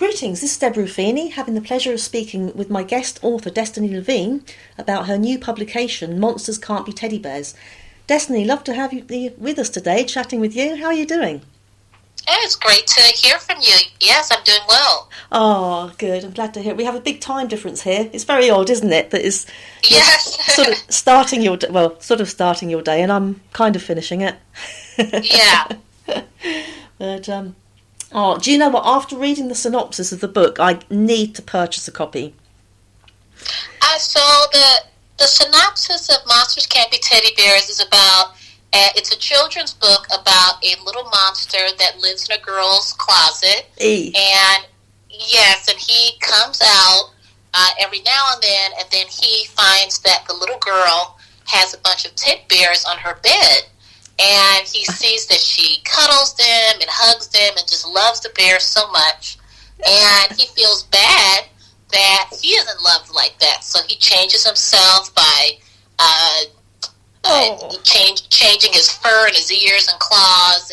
Greetings, this is Deborah Ruffini, having the pleasure of speaking with my guest author Destiny Lavigne about her new publication, Monsters Can't Be Teddy Bears. Destiny, love to have you with us today, chatting with you. How are you doing? It's great to hear from you. Yes, I'm doing well. Oh, good. I'm glad to hear. We have a big time difference here. It's very odd, isn't it? That is Yes. sort of starting your day, and I'm kind of finishing it. Yeah. But do you know what? After reading the synopsis of the book, I need to purchase a copy. So the synopsis of Monsters Can't Be Teddy Bears is about. It's a children's book about a little monster that lives in a girl's closet. And yes, and he comes out every now and then he finds that the little girl has a bunch of teddy bears on her bed. And he sees that she cuddles them and hugs them and just loves the bears so much. And he feels bad that he isn't loved like that. So he changes himself by changing his fur and his ears and claws,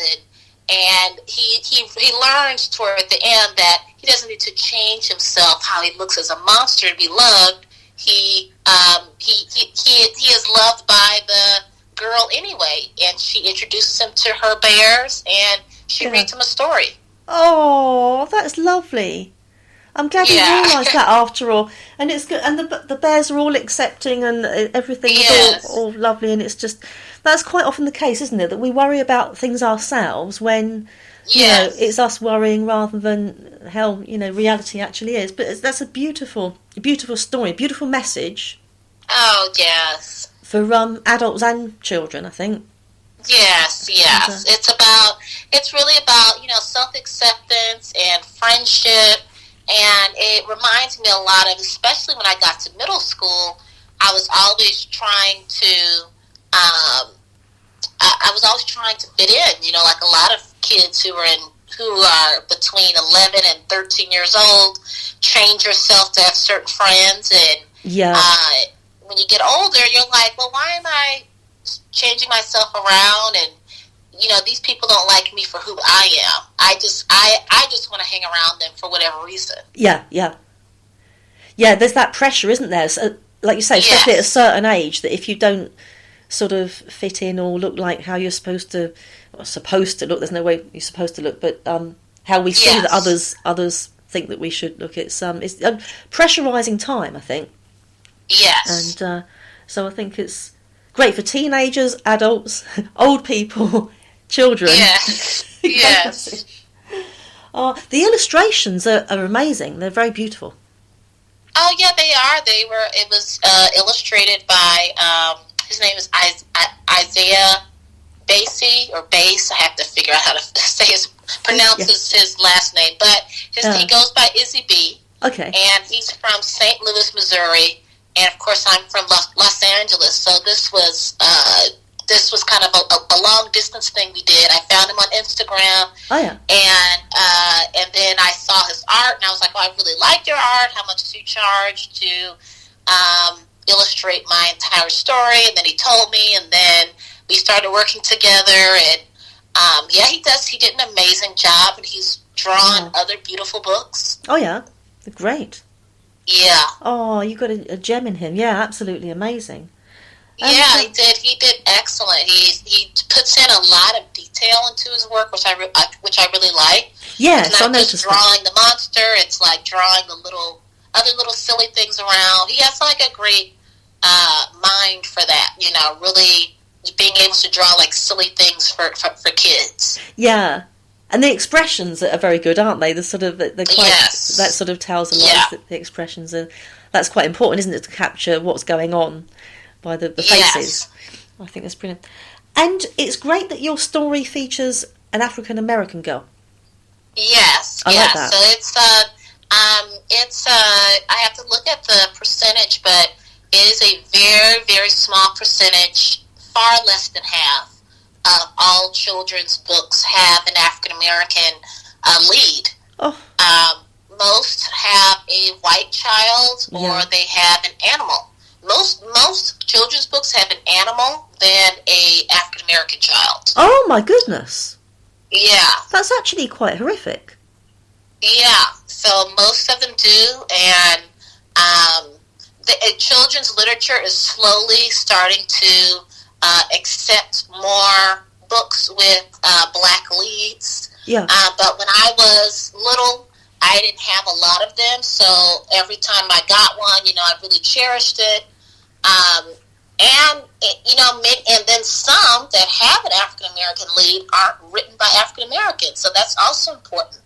and he learns toward the end that he doesn't need to change himself how he looks as a monster to be loved. He is loved by the girl anyway, and she introduces him to her bears, and she reads him a story. Oh, that's lovely. I'm glad you realised that after all, and it's good. And the bears are all accepting, and everything is all lovely. And it's just that's quite often the case, isn't it? That we worry about things ourselves when it's us worrying rather than how reality actually is. But that's a beautiful story, beautiful message. Oh yes, for adults and children, I think. Yes. It's really about self-acceptance and friendship. And it reminds me a lot of, especially when I got to middle school, I was always trying to, fit in, like a lot of kids who are between 11 and 13 years old, change yourself to have certain friends. And when you get older, you're like, well, why am I changing myself around? And these people don't like me for who I am. I just want to hang around them for whatever reason. Yeah. There's that pressure, isn't there? So, like you say, especially at a certain age, that if you don't sort of fit in or look like how you're supposed to look, there's no way you're supposed to look, but how we see that others think that we should look. It's a pressurizing time, I think. Yes. And so I think it's great for teenagers, adults, old people. Children. Yes. Yes. The illustrations are amazing. They're very beautiful. Oh yeah, they are. It was illustrated by his name is Isaiah Basie or Base. I have to figure out how to pronounce his last name, but he goes by Izzy B. Okay. And he's from St. Louis, Missouri, and of course I'm from Los Angeles. So this was kind of a long distance thing we did. I found him on Instagram. Oh yeah. And then I saw his art, and I was like, "Oh, I really like your art. How much do you charge to illustrate my entire story?" And then he told me, and then we started working together. And he did an amazing job, and he's drawn other beautiful books. Oh yeah, they're great. Yeah. Oh, you got a gem in him. Yeah, absolutely amazing. Yeah, he did excellent. He puts in a lot of detail into his work, which I really like. Yes, it's not just drawing that. the monster; it's like drawing the other little silly things around. He has like a great mind for that. Really being able to draw like silly things for kids. Yeah, and the expressions are very good, aren't they? They're quite that sort of tells a lot. The expressions, and that's quite important, isn't it, to capture what's going on by the faces. Yes. I think that's brilliant. And it's great that your story features an African American girl. Yes, I like that. So it's I have to look at the percentage, but it is a very, very small percentage, far less than half of all children's books have an African American lead. Oh. Most have a white child, or they have an animal. Most children's books have an animal than a African American child. Oh my goodness! Yeah, that's actually quite horrific. Yeah, so most of them do, and children's literature is slowly starting to accept more books with black leads. Yeah. But when I was little, I didn't have a lot of them, so every time I got one, I really cherished it. And then some that have an African American lead aren't written by African Americans, so that's also important.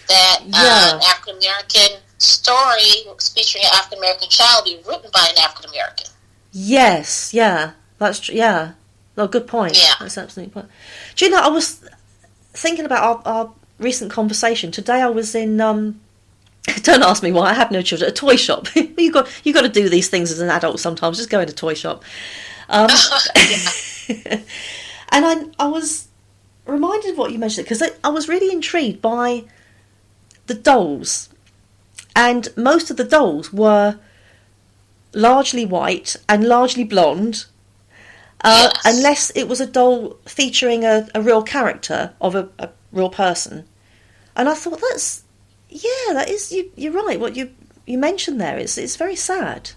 That an African American story featuring an African American child be written by an African American. Yes, yeah, that's true. Yeah, no, good point. Yeah, that's absolutely point. Do you know? I was thinking about our recent conversation today. I was in. Don't ask me why. I have no children. A toy shop. you got to do these things as an adult sometimes. Just go in a toy shop. And I was reminded of what you mentioned because I was really intrigued by the dolls, and most of the dolls were largely white and largely blonde, unless it was a doll featuring a real character of a real person. And I thought that is you're right. What you mentioned there it's very sad.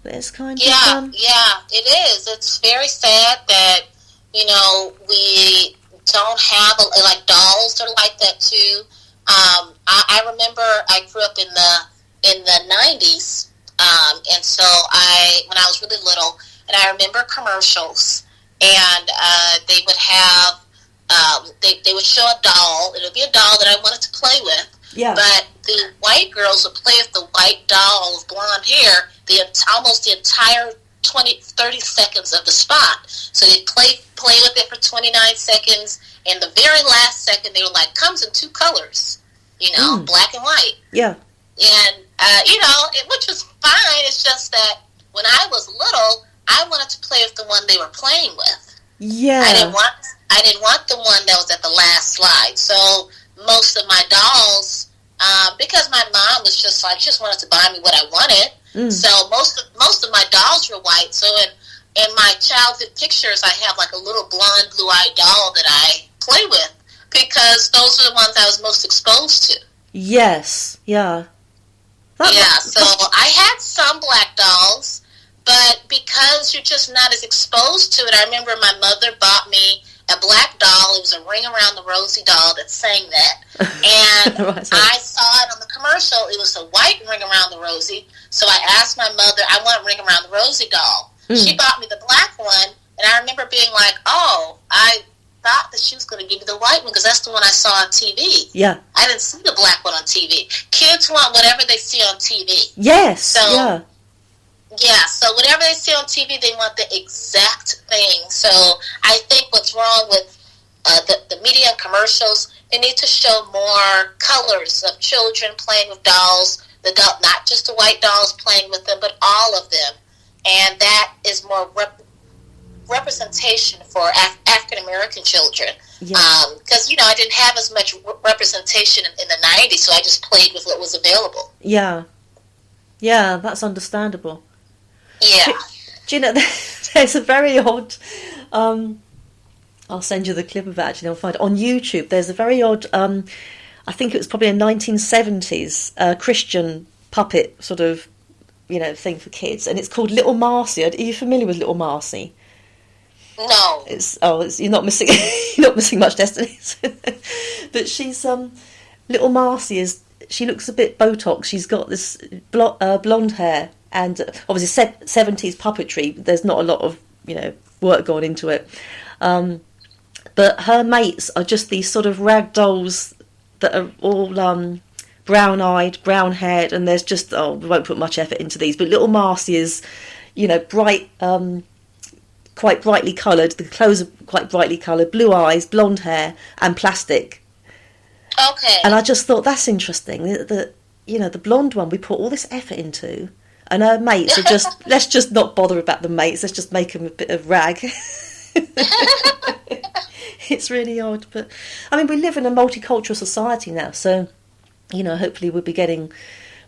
It's kind of it is. It's very sad that we don't have like dolls are like that too. I remember I grew up in the 90s, and so when I was really little, and I remember commercials, and they would have they would show a doll. It would be a doll that I wanted to play with. Yeah. But the white girls would play with the white doll with blonde hair almost the entire 30 seconds of the spot. So they'd play with it for 29 seconds, and the very last second they were like, comes in two colors, black and white. Yeah. And, which was fine. It's just that when I was little, I wanted to play with the one they were playing with. Yeah. I didn't want the one that was at the last slide. So most of my dolls, because my mom was just like, she just wanted to buy me what I wanted. So most of my dolls were white. So in my childhood pictures, I have like a little blonde, blue-eyed doll that I play with because those are the ones I was most exposed to. Yes, yeah. So I had some black dolls, but because you're just not as exposed to it, I remember my mother bought me a black doll. It was a Ring Around the Rosie doll that sang that. And right, I saw it on the commercial. It was a white Ring Around the Rosie. So I asked my mother, I want a Ring Around the Rosie doll. She bought me the black one, and I remember being like, oh, I thought that she was going to give me the white one because that's the one I saw on TV. Yeah. I didn't see the black one on TV. Kids want whatever they see on TV. Yes, so, yeah, so whatever they see on TV, they want the exact thing. So I think what's wrong with the media and commercials, they need to show more colors of children playing with dolls, not just the white dolls playing with them, but all of them. And that is more representation for African American children. Because, I didn't have as much representation in the 90s, so I just played with what was available. Yeah. Yeah, that's understandable. Yeah. Do you know, there's a very odd... I'll send you the clip of it, actually. I'll find it on YouTube. There's a very odd... I think it was probably a 1970s Christian puppet sort of, thing for kids. And it's called Little Marcy. Are you familiar with Little Marcy? No. You're not missing you're not missing much, Destiny. But she's Little Marcy she looks a bit Botox. She's got this blonde hair, and obviously 70s puppetry. There's not a lot of work going into it. But her mates are just these sort of rag dolls that are all brown-eyed, brown-haired, and there's just we won't put much effort into these. But Little Marcy is, bright. Quite brightly coloured. The clothes are quite brightly coloured. Blue eyes, blonde hair, and plastic. Okay. And I just thought that's interesting. The blonde one we put all this effort into, and her mates are just let's just not bother about the mates. Let's just make them a bit of rag. It's really odd, but I mean we live in a multicultural society now, so hopefully we'll be getting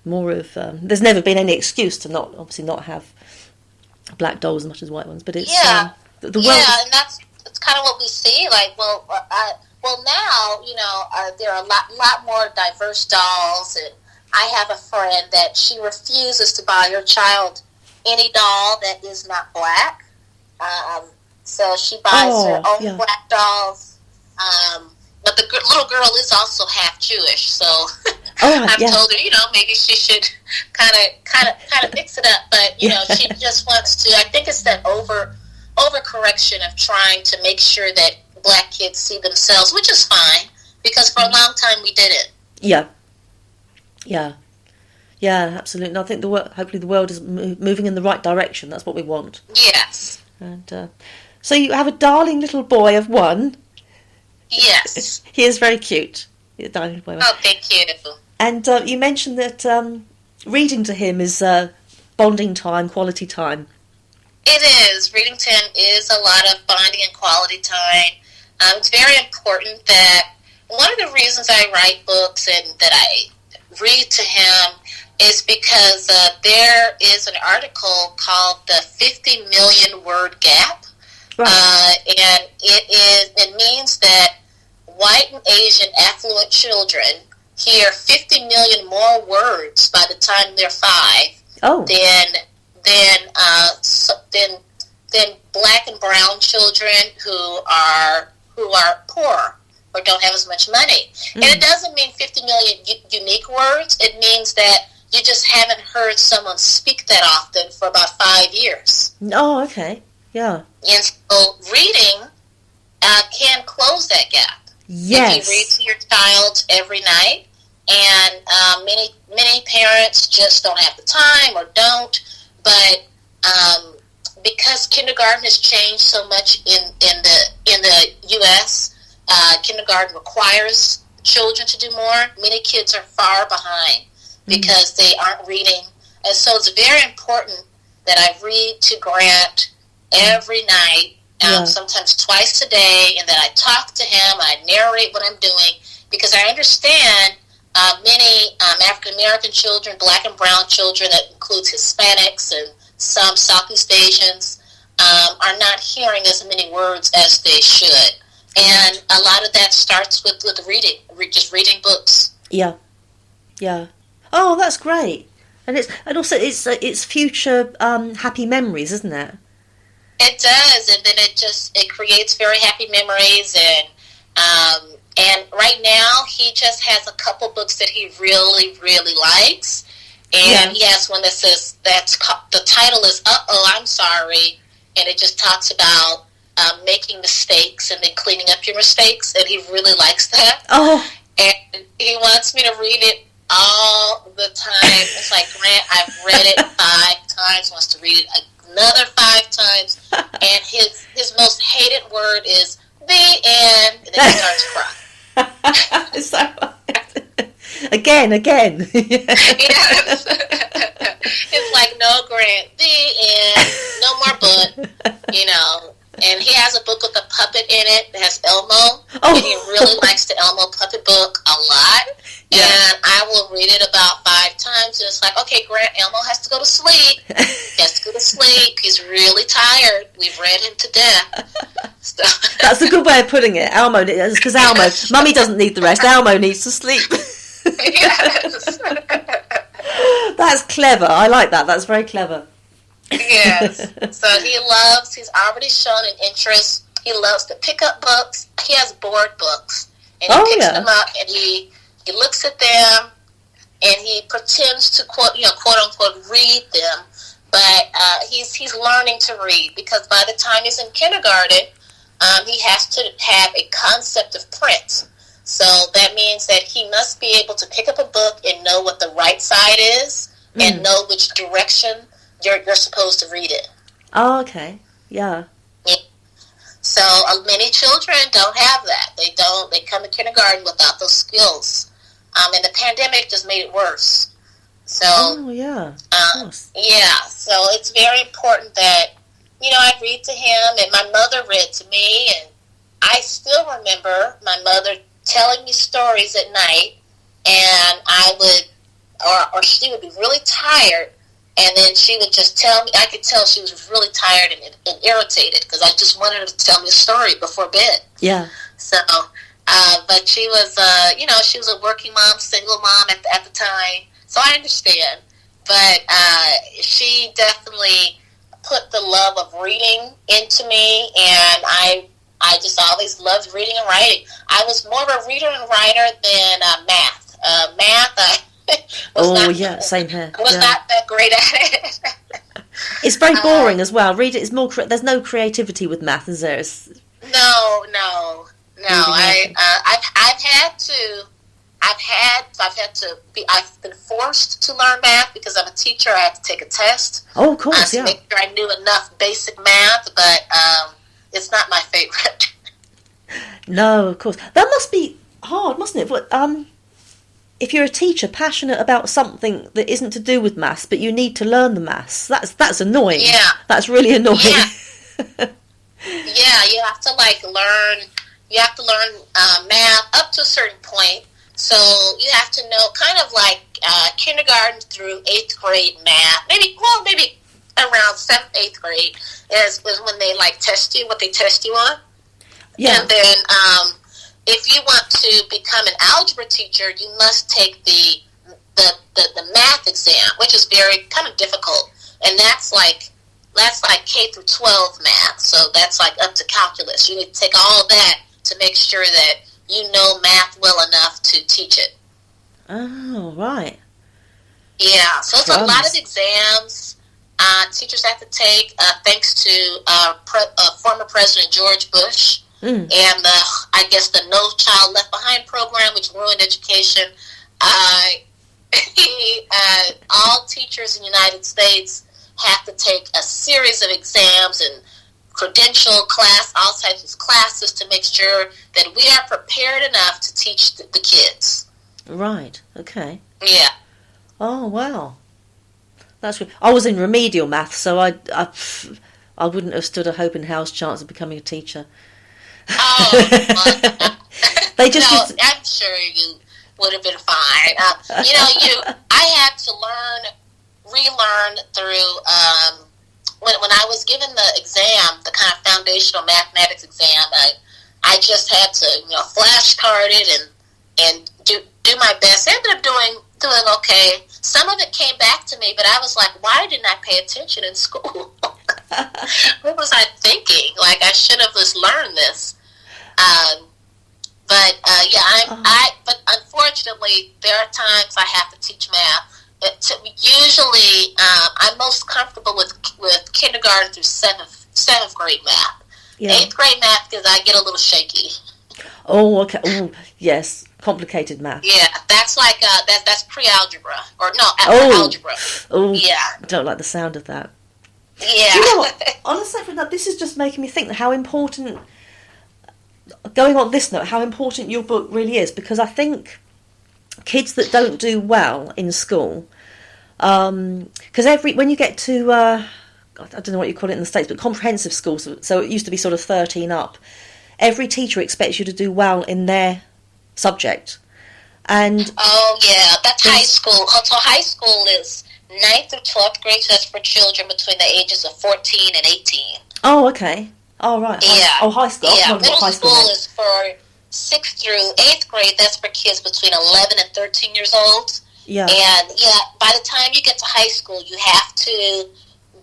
more of. There's never been any excuse to not have black dolls as much as white ones, but it's the world. Yeah, and that's kind of what we see. Like, well, Well, now, there are a lot more diverse dolls, and I have a friend that she refuses to buy her child any doll that is not black. So she buys her own black dolls. But the little girl is also half Jewish, so I've told her, maybe she should kind of mix it up. But she just wants to. I think it's that overcorrection of trying to make sure that black kids see themselves, which is fine, because for a long time we didn't. Yeah, absolutely. And I think hopefully the world is moving in the right direction. That's what we want. Yes. And so you have a darling little boy of 1. Yes. He is very cute. Darling little boy. Oh, thank you. And you mentioned that reading to him is bonding time, quality time. It is. Reading to him is a lot of bonding and quality time. It's very important that one of the reasons I write books and that I read to him is because there is an article called the 50 million word gap. Right. And it means that white and Asian affluent children hear 50 million more words by the time they're 5 than black and brown children who are poor or don't have as much money. And it doesn't mean 50 million unique words. It means that you just haven't heard someone speak that often for about 5 years. Oh, okay. Yeah. And so reading can close that gap. Yes. If you read to your child every night, and many parents just don't have the time or don't, but because kindergarten has changed so much in the U.S., kindergarten requires children to do more. Many kids are far behind because they aren't reading, and so it's very important that I read to Grant every night, sometimes twice a day, and that I talk to him, I narrate what I'm doing, because I understand many African American children, black and brown children, that includes Hispanics and some Southeast Asians, are not hearing as many words as they should. And a lot of that starts with reading, just reading books. Yeah. Oh, that's great. And also it's future happy memories, isn't it? It does, and then it creates very happy memories, and right now he just has a couple books that he really, really likes, and he has one that says the title is "Uh-oh, I'm sorry," and it just talks about making mistakes and then cleaning up your mistakes, and he really likes that. Oh, and he wants me to read it all the time. It's like, Grant, I've read it 5 times. Wants to read it another 5 times, and his most hated word is the end, and then he starts crying. So, again. Yes. It's like, no, Grant, the end, no more book, And he has a book with a puppet in it that has Elmo, and he really likes the Elmo puppet book a lot. Yeah. And I will read it about 5 times, and it's like, okay, Grant, Elmo has to go to sleep. He has to go to sleep. He's really tired. We've read him to death. So. That's a good way of putting it. Elmo, because Mummy doesn't need the rest. Elmo needs to sleep. Yes. That's clever. I like that. That's very clever. Yes. So he's already shown an interest. He loves to pick up books. He has board books. And he picks them up, and he looks at them, and he pretends to quote unquote read them. But he's learning to read, because by the time he's in kindergarten, he has to have a concept of print. So that means that he must be able to pick up a book and know what the right side is, and know which direction you're supposed to read it. Oh, okay. Yeah. So many children don't have that. They come to kindergarten without those skills. And the pandemic just made it worse. So, so it's very important that, I read to him, and my mother read to me, and I still remember my mother telling me stories at night, and I would, or she would be really tired, and then she would just tell me. I could tell she was really tired and irritated, because I just wanted her to tell me a story before bed. Yeah. So But she was, she was a working mom, single mom at the time. So I understand. But she definitely put the love of reading into me, and I just always loved reading and writing. I was more of a reader and writer than math. Math, same here. I was not that great at it. It's very boring as well. Read it is more. There's no creativity with math, is there? No. I've been forced to learn math because I'm a teacher. I had to take a test. Oh, of course, to make sure I knew enough basic math, but it's not my favorite. No, of course. That must be hard, mustn't it? But if you're a teacher passionate about something that isn't to do with maths, but you need to learn the maths, that's annoying. Yeah. That's really annoying. Yeah. Yeah, you have to learn. You have to learn math up to a certain point. So you have to know kind of like kindergarten through 8th grade math. Maybe around 7th, 8th grade is when they test you, what they test you on. Yeah. And then if you want to become an algebra teacher, you must take the math exam, which is very kind of difficult, and that's like K through 12 math. So that's up to calculus. You need to take all that to make sure that you know math well enough to teach it. Oh, right. Yeah, so it's a lot of exams teachers have to take, thanks to former President George Bush and I guess the No Child Left Behind program, which ruined education. All teachers in the United States have to take a series of exams and all types of classes to make sure that we are prepared enough to teach the kids. Right, okay. Yeah. Oh, wow. That's good. I was in remedial maths, so I wouldn't have stood a hope in hell's chance of becoming a teacher. Oh, I'm sure you would have been fine. I had to relearn through, when I was given the exam, the kind of foundational mathematics exam, I just had to, flashcard it and do my best. I ended up doing okay. Some of it came back to me, but I was like, why didn't I pay attention in school? What was I thinking? I should have just learned this. But unfortunately, there are times I have to teach math. Usually, I'm most comfortable with kindergarten through seventh grade math. Yeah. 8th grade math, because I get a little shaky. Oh, okay. Oh, yes. Complicated math. Yeah, that's that's pre-algebra. Or no, algebra. Oh, yeah. I don't like the sound of that. Yeah. You know what? On a separate note, this is just making me think how important, going on this note, how important your book really is, because I think kids that don't do well in school, because when you get to, I don't know what you call it in the States, but comprehensive schools, so it used to be sort of 13 up, every teacher expects you to do well in their subject. And oh, yeah, that's high school. So high school is 9th through 12th grade, so that's for children between the ages of 14 and 18. Oh, okay. Oh, right. Yeah. High school. Yeah, middle school is for 6th through 8th grade. That's for kids between 11 and 13 years old. Yeah. And, by the time you get to high school, you have to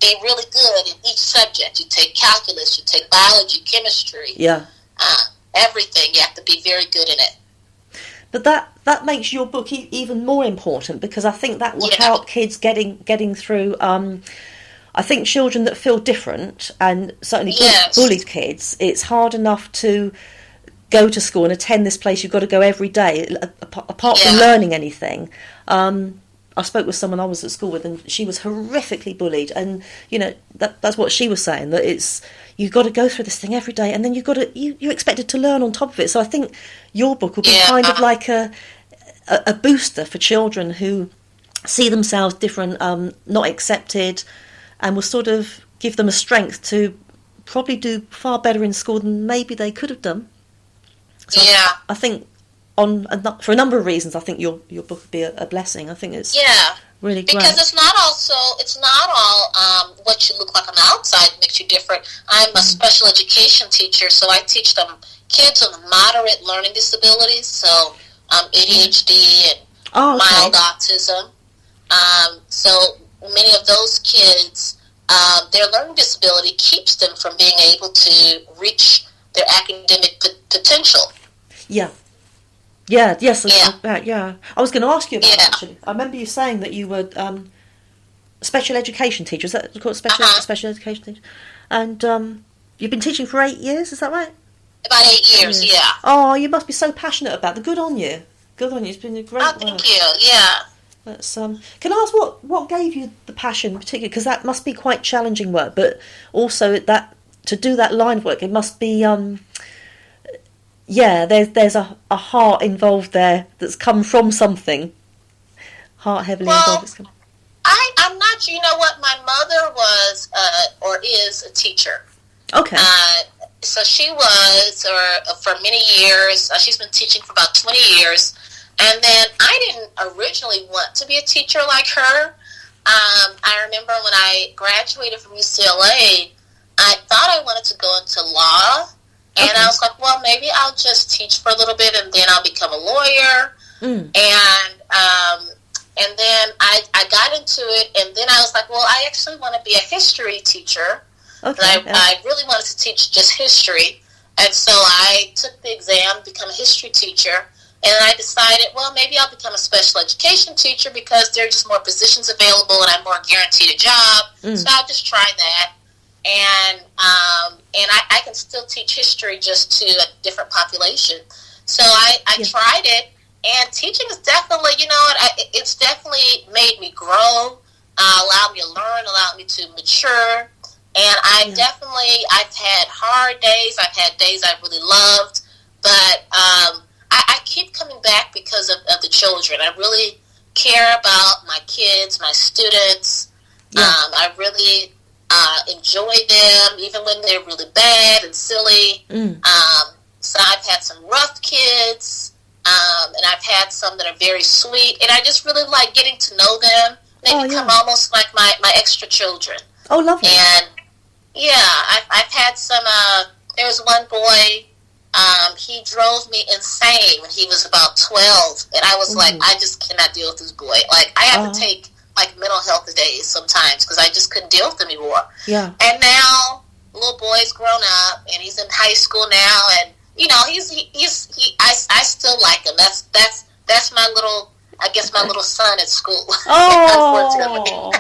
be really good in each subject. You take calculus, you take biology, chemistry. Yeah. Everything. You have to be very good in it. But that makes your book even more important, because I think that will help kids getting through. I think children that feel different, and certainly bullied kids, it's hard enough to go to school and attend this place. You've got to go every day, apart from learning anything. I spoke with someone I was at school with, and she was horrifically bullied, and that's what she was saying, that you've got to go through this thing every day, and then you're expected to learn on top of it. So I think your book will be kind of like a booster for children who see themselves different, not accepted, and will sort of give them a strength to probably do far better in school than maybe they could have done. So I think for a number of reasons, I think your book would be a blessing. I think it's Really great. Because it's not all what you look like on the outside makes you different. I'm a special education teacher, so I teach them kids with moderate learning disabilities, so ADHD and mild autism. So many of those kids, their learning disability keeps them from being able to reach their academic potential. Yeah. Yeah, yes, yeah. I was going to ask you about that, actually. I remember you saying that you were special education teacher. Is that called special education teacher? And you've been teaching for 8 years, is that right? About 8 years, yeah. Oh, you must be so passionate about the good on you. Good on you. It's been a great work. Thank you, yeah. That's, can I ask what gave you the passion, particularly? Because that must be quite challenging work, but also that to do that line work, it must be... there's a heart involved there that's come from something. Heart heavily involved. I'm not. You know what? My mother was or is a teacher. Okay. So she was, or for many years, she's been teaching for about 20 years. And then I didn't originally want to be a teacher like her. I remember when I graduated from UCLA, I thought I wanted to go into law. And I was like, well, maybe I'll just teach for a little bit and then I'll become a lawyer. And then I got into it, and then I was like, well, I actually want to be a history teacher. I really wanted to teach just history. And so I took the exam to become a history teacher. And I decided, well, maybe I'll become a special education teacher because there are just more positions available and I'm more guaranteed a job. So I'll just try that. And I can still teach history just to a different population. So I tried it, and teaching is definitely, it's definitely made me grow, allowed me to learn, allowed me to mature. And I've had hard days, I've had days I really loved, but I keep coming back because of the children. I really care about my kids, my students. I really... enjoy them even when they're really bad and silly. So I've had some rough kids, and I've had some that are very sweet, and I just really like getting to know them. They become almost like my extra children. Oh, lovely. And I've had some, there was one boy, he drove me insane when he was about 12, and I was like, I just cannot deal with this boy. Like, I have to take mental health days sometimes because I just couldn't deal with him anymore. Yeah. And now little boy's grown up and he's in high school now, and I still like him. That's my little, I guess, my little son at school. Oh,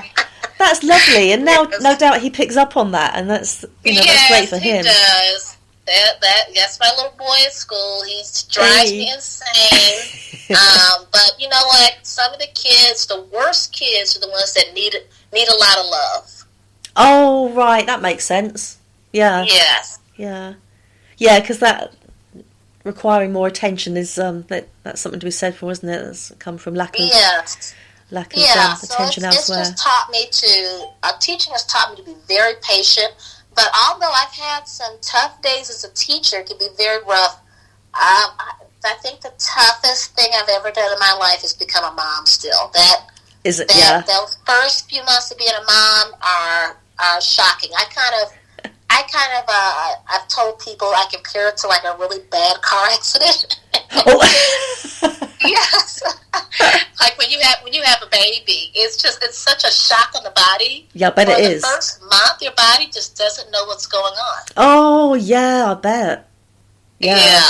that's lovely. And now, no doubt, he picks up on that, and that's that's great for him. He does. That's my little boy at school. He drives me insane. But you know what? Some of the kids, the worst kids, are the ones that need a lot of love. Oh, right. That makes sense. Yeah. Yes. Yeah. Yeah, because that requiring more attention is that's something to be said for, isn't it? It's come from lack of attention elsewhere. It's just taught me teaching has taught me to be very patient. But although I've had some tough days as a teacher, it can be very rough. I think the toughest thing I've ever done in my life is become a mom still. Those first few months of being a mom are shocking. I've told people I compare it to like a really bad car accident. Yes. Like when you have a baby, it's such a shock on the body. Yeah, but it is. The first month, your body just doesn't know what's going on. Oh yeah, I bet. Yeah.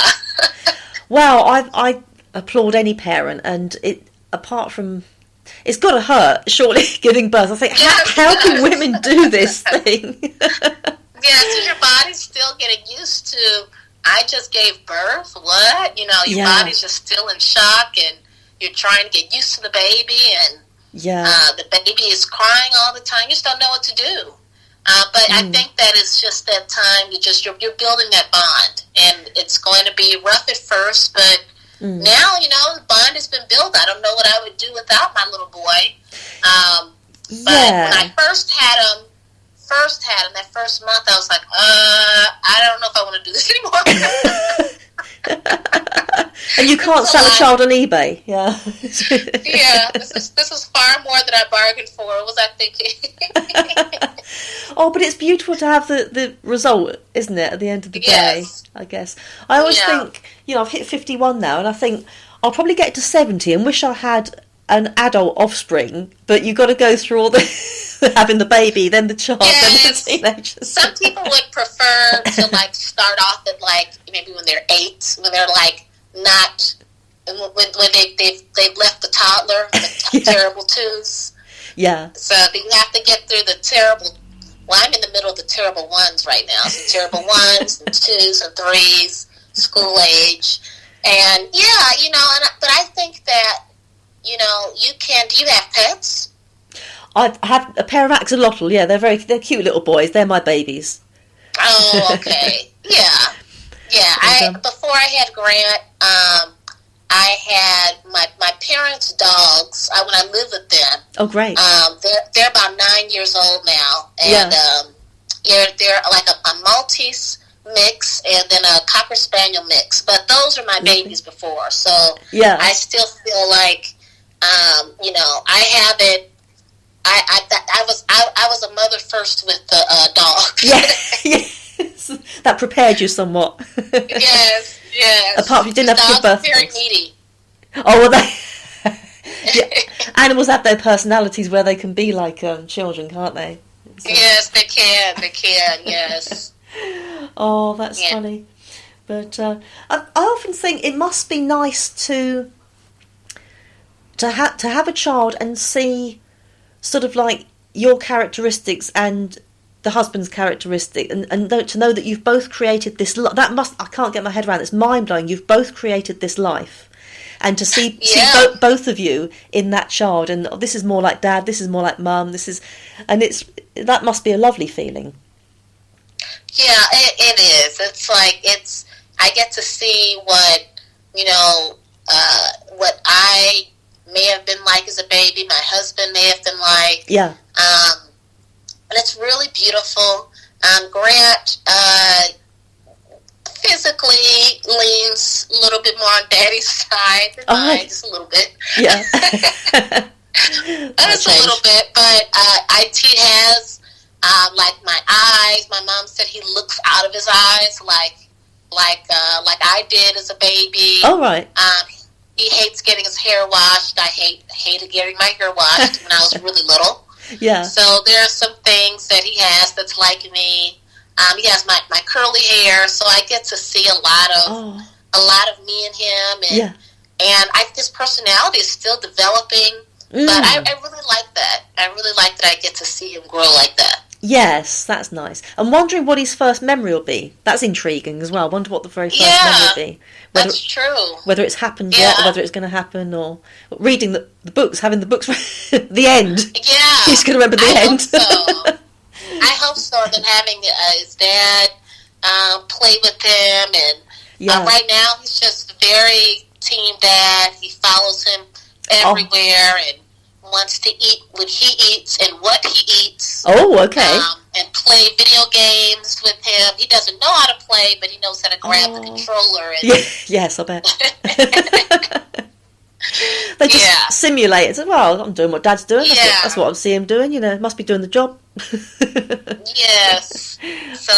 Wow, I applaud any parent, and apart from, it's got to hurt, surely, giving birth. I think, how can women do this thing? Yeah, so your body's still getting used to, I just gave birth, what? Your body's just still in shock, and you're trying to get used to the baby, and the baby is crying all the time. You just don't know what to do. But I think that it's just that time, you're building that bond, and it's going to be rough at first, but now, the bond has been built. I don't know what I would do without my little boy. But when I first had him, that first month, I was like, I don't know if I want to do this anymore. And you can't sell a child on eBay. Yeah. Yeah, this is far more than I bargained for. What was I thinking? Oh, but it's beautiful to have the result, isn't it? At the end of the day, I guess. I always think, I've hit 51 now, and I think I'll probably get to 70 and wish I had an adult offspring. But you've got to go through all the having the baby, then the child, then the teenagers. Some people would prefer to start off at maybe when they're 8, when they're not when they've left the toddler, the terrible twos. Yeah. So you have to get through the terrible. Well, I'm in the middle of the terrible ones right now. So terrible ones and 2s and 3s, school age, and but I think that you can. Do you have pets? I have a pair of axolotl. Yeah, they're cute little boys. They're my babies. Oh, okay. Yeah. Before I had Grant, I had my parents' dogs. When I lived with them. Oh, great. They're about 9 years old now, and they're like a Maltese mix and then a Cocker Spaniel mix. But those are my babies before, so I still feel like I have it. I was a mother first with the dogs. Yes, that prepared you somewhat. Yes. Apart from you didn't have to give birth. Very needy. Oh, well, animals have their personalities where they can be like children, can't they? So. Yes, they can. Yes. Oh, that's funny. But I often think it must be nice to have a child and see sort of like your characteristics and the husband's characteristic, and to know that you've both created this. I can't get my head around. It's mind blowing. You've both created this life, and to see both of you in that child, and this is more like dad. This is more like mum. That must be a lovely feeling. Yeah, it is. It's I get to see what what I may have been like as a baby. My husband may have been like. Yeah. And it's really beautiful. Grant physically leans a little bit more on Daddy's side than mine, just a little bit. Yeah. Just a little bit, but he has my eyes. My mom said he looks out of his eyes like I did as a baby. Oh, right. He hates getting his hair washed. I hated getting my hair washed when I was really little. Yeah. So there are some things that he has that's like me. He has my curly hair, so I get to see a lot of me and him, and his personality is still developing. But I really like that. I really like that I get to see him grow like that. Yes, that's nice. I'm wondering what his first memory will be. That's intriguing as well. I wonder what the very first memory will be. That's true. Whether it's happened yet, or whether it's going to happen, or reading the books, having the books, the end. Yeah. He's going to remember the end. I hope so. And then having his dad play with him. And right now, he's just very team dad. He follows him everywhere and wants to eat when he eats and what he eats. Oh, okay. And play video games with him. He doesn't know how to play, but he knows how to grab the controller. And yes, I bet. They just simulate it. Well, I'm doing what Dad's doing. That's what I see him doing. Must be doing the job. Yes. So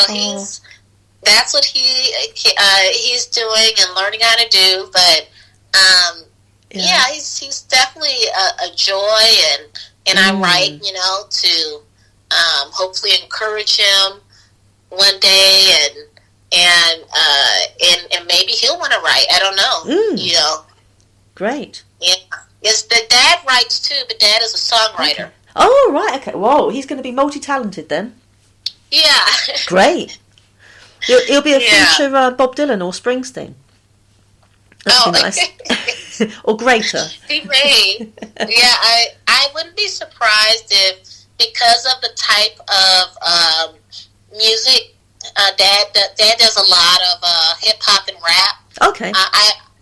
that's what he's doing and learning how to do. But he's definitely a joy, and I'm right, to hopefully encourage him one day, and maybe he'll want to write. I don't know. Great. Yeah. Yes, the dad writes too, but Dad is a songwriter. Okay. Oh, right. Okay. Whoa, he's going to be multi-talented then. Yeah. Great. He'll be a future Bob Dylan or Springsteen. That'd be nice. Or greater. He may. I wouldn't be surprised if, because of the type of music, Dad does a lot of hip hop and rap. Okay.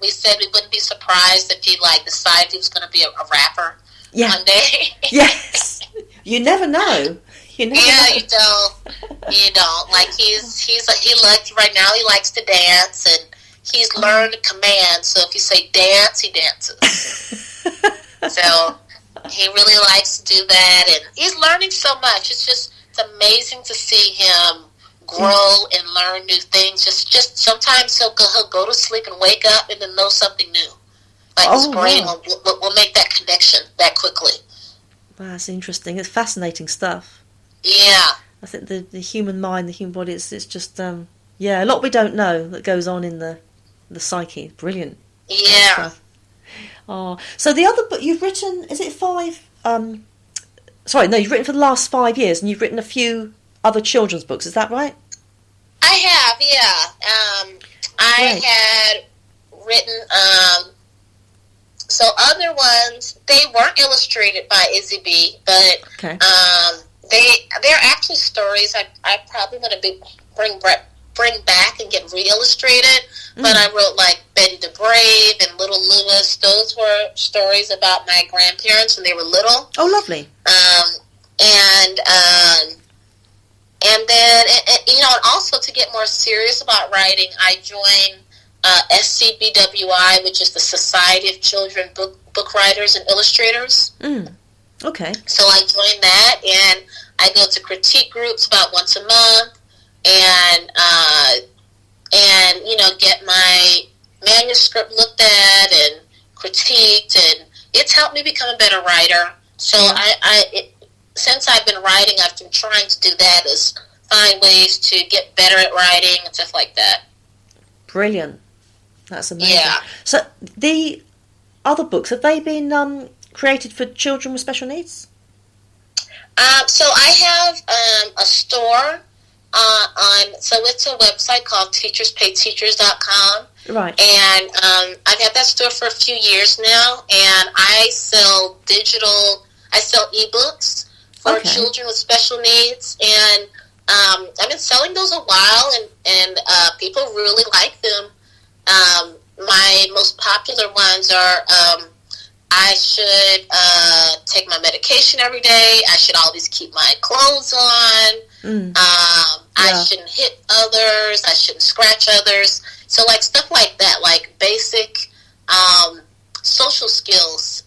We said we wouldn't be surprised if he decided he was going to be a rapper one day. Yes. You never know. You don't. You don't. He likes right now. He likes to dance, and he's learned commands. So if you say dance, he dances. So he really likes to do that, and he's learning so much. It's amazing to see him grow and learn new things. Just sometimes he'll go to sleep and wake up and then know something new. Like his brain will make that connection that quickly. Wow, that's interesting. It's fascinating stuff. Yeah. I think the human mind, the human body, it's just, a lot we don't know that goes on in the psyche. Brilliant. Yeah. Oh, so the other book you've written, is it 5? You've written for the last 5 years, and you've written a few other children's books. Is that right? I have, yeah. I had written, so other ones, they weren't illustrated by Izzy B, but okay. They're actually stories I probably want to bring back and get re-illustrated. But I wrote like Betty the Brave and Little Lewis. Those were stories about my grandparents when they were little. Oh, lovely. And then, and also to get more serious about writing, I joined SCBWI, which is the Society of Children Book Writers and Illustrators. Okay. So I joined that, and I go to critique groups about once a month, and get my manuscript looked at and critiqued, and it's helped me become a better writer. So since I've been writing, I've been trying to do that, is find ways to get better at writing and stuff like that. Brilliant. That's amazing. Yeah. So the other books, have they been created for children with special needs? So I have a store so it's a website called teacherspayteachers.com. Right. And I've had that store for a few years now, and I sell ebooks for children with special needs, and I've been selling those a while, and people really like them. My most popular ones are I should take my medication every day. I should always keep my clothes on. I shouldn't hit others. I shouldn't scratch others. So, like, stuff like that, like basic social skills.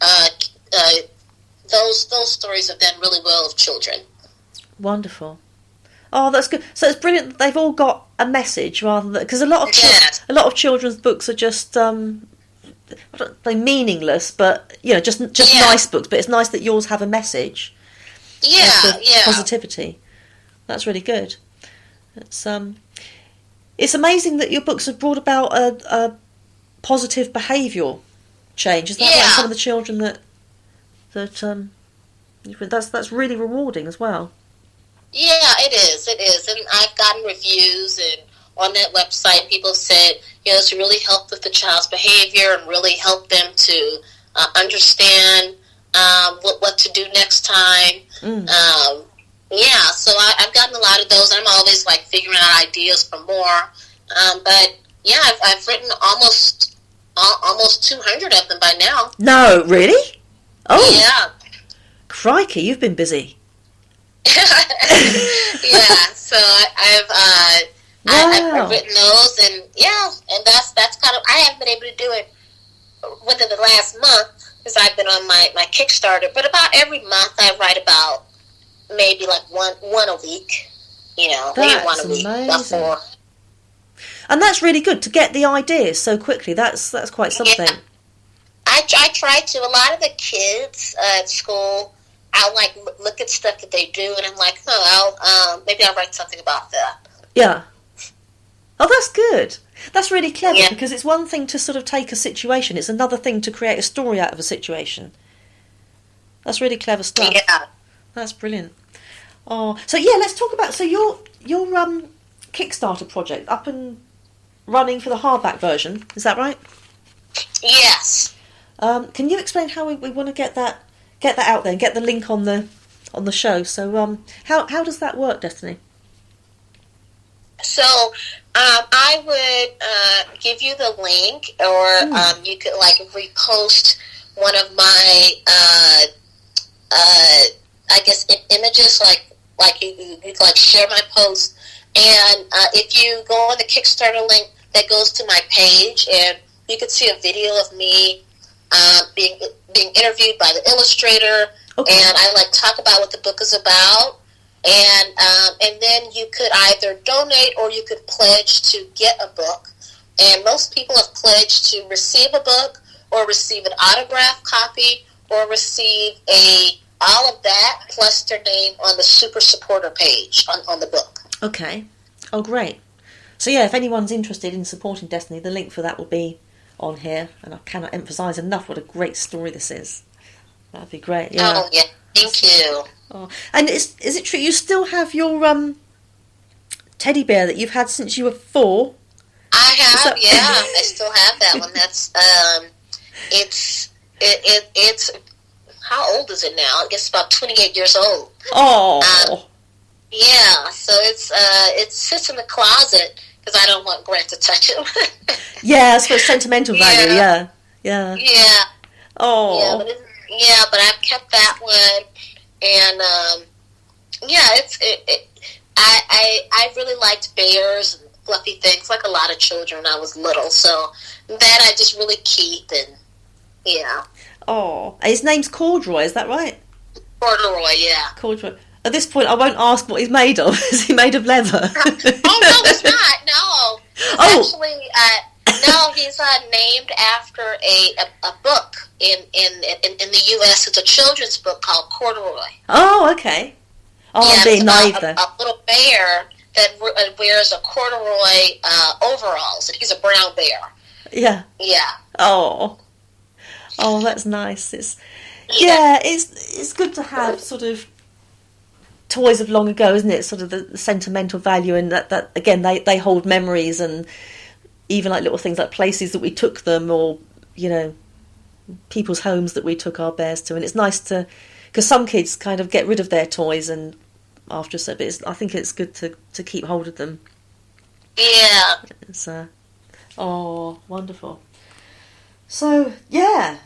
Those stories have done really well with children. Wonderful. Oh, that's good. So it's brilliant that they've all got a message, rather than, because a lot of children's books are just they're meaningless, but just nice books. But it's nice that yours have a message. Positivity. That's really good. It's amazing that your books have brought about a positive behavioural change. Is that right? Some of the children that's really rewarding as well. Yeah, it is, and I've gotten reviews, and on that website, people said, it's really helped with the child's behavior and really helped them to understand what to do next time. So I've gotten a lot of those, and I'm always like figuring out ideas for more. But yeah, I've written almost 200 of them by now. No, really? Oh, yeah. Crikey, you've been busy. So I've written those, and that's kind of, I haven't been able to do it within the last month because I've been on my Kickstarter, but about every month I write about maybe like one a week, maybe one a week. Amazing. And that's really good to get the ideas so quickly. That's quite something. Yeah. I try to. A lot of the kids at school, I'll like look at stuff that they do, and I'm like, maybe I'll write something about that. Yeah. Oh, that's good. That's really clever, because it's one thing to sort of take a situation. It's another thing to create a story out of a situation. That's really clever stuff. Yeah. That's brilliant. Oh, so let's talk about your Kickstarter project up and running for the hardback version. Is that right? Yes. Can you explain how we want to get that out there and get the link on the show? So how does that work, Destiny? So I would give you the link, or you could like repost one of my I guess images, like you could like share my post, and if you go on the Kickstarter link, that goes to my page, and you can see a video of me being interviewed by the illustrator, and I like talk about what the book is about, and then you could either donate or you could pledge to get a book, and most people have pledged to receive a book or receive an autographed copy or receive all of that plus their name on the super supporter page on the book. Okay. Oh, great. So yeah, if anyone's interested in supporting Destiny, the link for that will be on here, and I cannot emphasise enough what a great story this is. That'd be great. Yeah. Oh yeah, thank you. Oh. And is it true you still have your teddy bear that you've had since you were 4? I have, yeah. I still have that one. That's it's how old is it now? I guess about 28 years old. Oh. Yeah. So it sits in the closet because I don't want Grant to touch it. Yeah, it's for sentimental value. Yeah. Yeah. Yeah. Oh. But I've kept that one, and I really liked bears and fluffy things, like a lot of children when I was little. So that I just really keep, and yeah. Oh, his name's Corduroy, is that right? Corduroy, yeah. Corduroy. At this point, I won't ask what he's made of. Is he made of leather? Oh no, he's not. No, he's named after a book in the U.S. It's a children's book called Corduroy. Oh, okay. Oh, yeah, I'm being naive there. A little bear that wears a corduroy overalls, and he's a brown bear. Yeah. Yeah. Oh, that's nice. It's good to have sort of toys of long ago, isn't it? Sort of the sentimental value, and that again they hold memories, and even like little things like places that we took them, or people's homes that we took our bears to. And it's nice because some kids kind of get rid of their toys, and after a bit, I think it's good to keep hold of them. Yeah. It's wonderful. So yeah,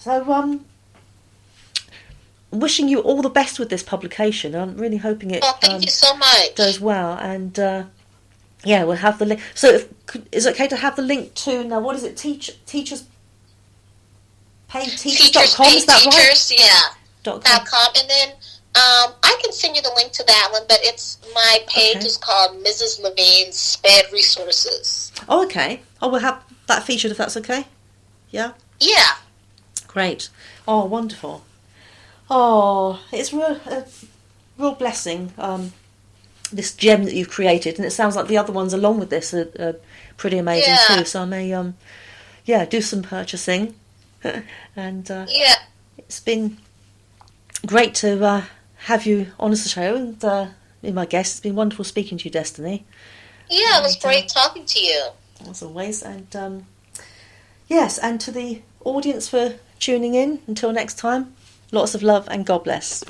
wishing you all the best with this publication. I'm really hoping it thank you so much. Does well, and we'll have the link. So is it okay to have the link to, now what is it, teachers pay teachers.com, is that right? Teachers, yeah. .com, and then I can send you the link to that one, but my page is called Mrs. Lavigne's SPED Resources. Oh, okay. Oh, we'll have that featured if that's okay. Yeah? Yeah. Great. Oh, wonderful. Oh, it's a real blessing, this gem that you've created, and it sounds like the other ones along with this are pretty amazing too, so I may do some purchasing. And it's been great to have you on the show and be my guest. It's been wonderful speaking to you, Destiny. Yeah, it was great talking to you. As always. And yes, and to the audience for tuning in. Until next time, lots of love and God bless.